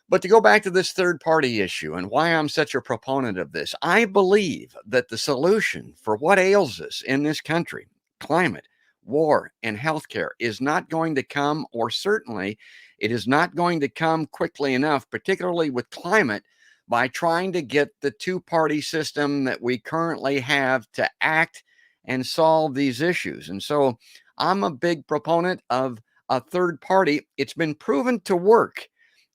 But to go back to this third party issue and why I'm such a proponent of this, I believe that the solution for what ails us in this country, climate, war, and healthcare, is not going to come, or certainly it is not going to come quickly enough, particularly with climate, by trying to get the two-party system that we currently have to act and solve these issues. And so I'm a big proponent of a third party. It's been proven to work,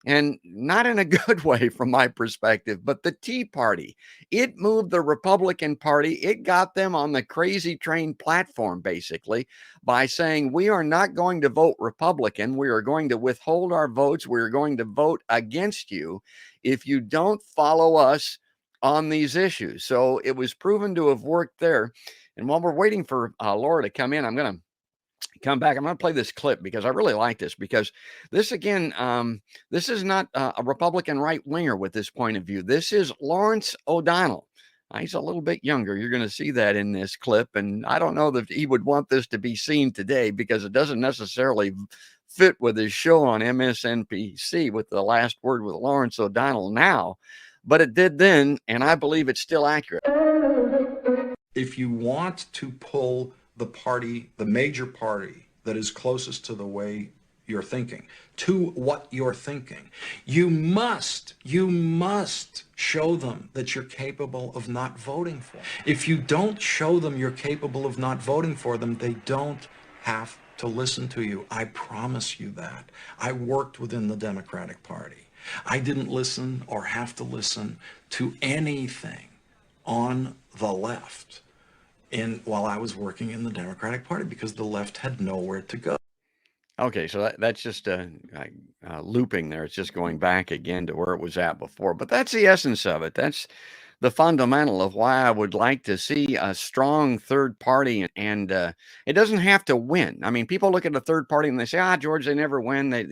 and not in a good way from my perspective, but the Tea Party, it moved the Republican Party. It got them on the crazy train platform, basically, by saying, we are not going to vote Republican. We are going to withhold our votes. We are going to vote against you if you don't follow us on these issues. So it was proven to have worked there. And while we're waiting for Laura to come in, I'm going to come back. I'm going to play this clip because I really like this, because this, again, this is not a Republican right winger with this point of view. This is Lawrence O'Donnell. He's a little bit younger. You're going to see that in this clip. And I don't know that he would want this to be seen today, because it doesn't necessarily fit with his show on MSNBC with The Last Word with Lawrence O'Donnell now, but it did then, and I believe it's still accurate. If you want to pull the party, the major party that is closest to the way you're thinking, to what you're thinking, you must show them that you're capable of not voting for them. If you don't show them you're capable of not voting for them, they don't have to listen to you. I promise you that. I worked within the Democratic Party. I didn't listen or have to listen to anything on the left while I was working in the Democratic Party, because the left had nowhere to go. Okay, so that's just looping there. It's just going back again to where it was at before. But that's the essence of it. That's the fundamental of why I would like to see a strong third party, and it doesn't have to win. I mean, people look at a third party and they say, George, they never win. They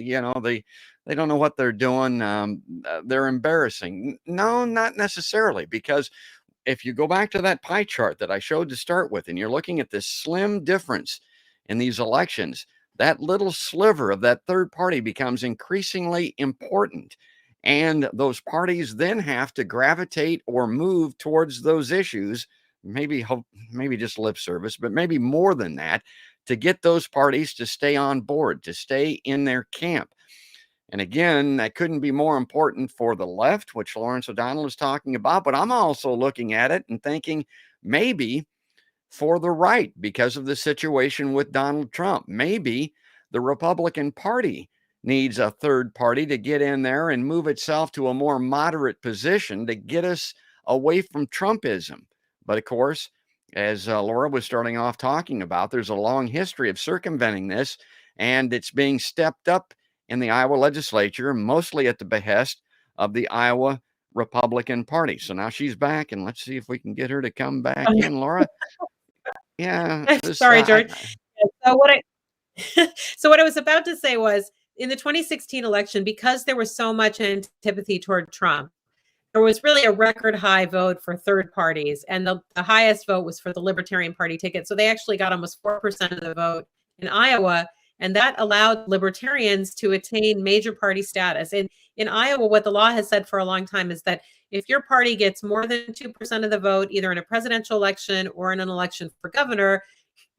don't know what they're doing. They're embarrassing. No, not necessarily, because if you go back to that pie chart that I showed to start with, and you're looking at this slim difference in these elections, that little sliver of that third party becomes increasingly important. And those parties then have to gravitate or move towards those issues, maybe just lip service, but maybe more than that, to get those parties to stay on board, to stay in their camp. And again, that couldn't be more important for the left, which Lawrence O'Donnell is talking about. But I'm also looking at it and thinking maybe for the right, because of the situation with Donald Trump, maybe the Republican Party needs a third party to get in there and move itself to a more moderate position to get us away from Trumpism. But of course, as Laura was starting off talking about, there's a long history of circumventing this, and it's being stepped up in the Iowa legislature, mostly at the behest of the Iowa Republican Party. So now she's back, and let's see if we can get her to come back in, Laura. Yeah. Sorry, George. So what I was about to say was, in the 2016 election, because there was so much antipathy toward Trump, there was really a record high vote for third parties, and the highest vote was for the Libertarian Party ticket. So they actually got almost 4% of the vote in Iowa, and that allowed libertarians to attain major party status. And in Iowa, what the law has said for a long time is that if your party gets more than 2% of the vote, either in a presidential election or in an election for governor,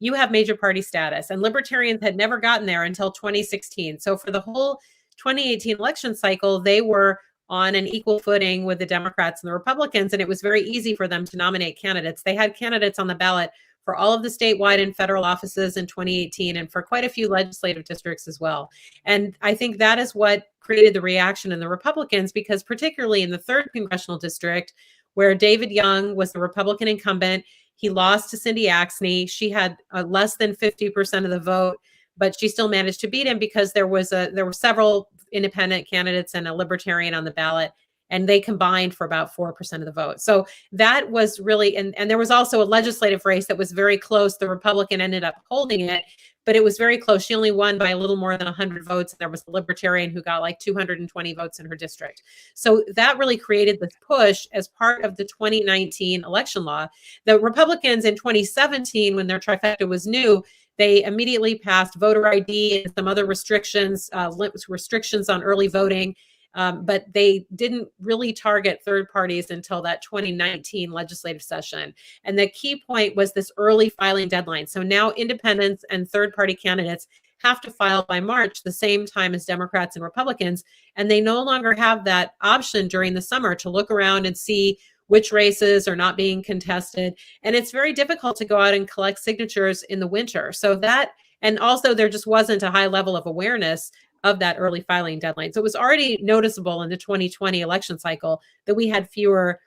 you have major party status. And libertarians had never gotten there until 2016. So for the whole 2018 election cycle, they were on an equal footing with the Democrats and the Republicans, and it was very easy for them to nominate candidates. They had candidates on the ballot for all of the statewide and federal offices in 2018, and for quite a few legislative districts as well. And I think that is what created the reaction in the Republicans, because particularly in the 3rd congressional district, where David Young was the Republican incumbent, he lost to Cindy Axne. She had less than 50% of the vote, but she still managed to beat him because there were several independent candidates and a libertarian on the ballot, and they combined for about 4% of the vote. So that was really, and there was also a legislative race that was very close. The Republican ended up holding it, but it was very close. She only won by a little more than 100 votes. There was a libertarian who got like 220 votes in her district. So that really created this push as part of the 2019 election law. The Republicans in 2017, when their trifecta was new, they immediately passed voter ID and some other restrictions on early voting. but they didn't really target third parties until that 2019 legislative session. And the key point was this early filing deadline. So now independents and third party candidates have to file by March, the same time as Democrats and Republicans. And they no longer have that option during the summer to look around and see which races are not being contested. And it's very difficult to go out and collect signatures in the winter. So that, and also there just wasn't a high level of awareness of that early filing deadline. So it was already noticeable in the 2020 election cycle that we had fewer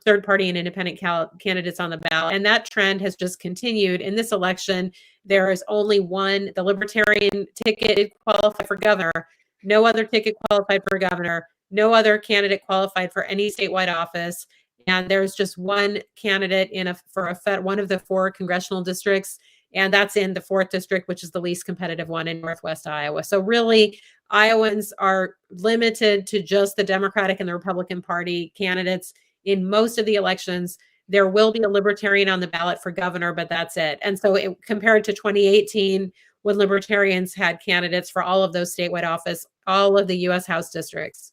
third party and independent candidates on the ballot. And that trend has just continued. In this election, there is only one, the Libertarian ticket qualified for governor, no other ticket qualified for governor, no other candidate qualified for any statewide office. And there's just one candidate for one of the 4 congressional districts, and that's in the 4th district, which is the least competitive one in Northwest Iowa. So really, Iowans are limited to just the Democratic and the Republican Party candidates in most of the elections. There will be a Libertarian on the ballot for governor, but that's it. And so compared to 2018, when Libertarians had candidates for all of those statewide office, all of the U.S. House districts.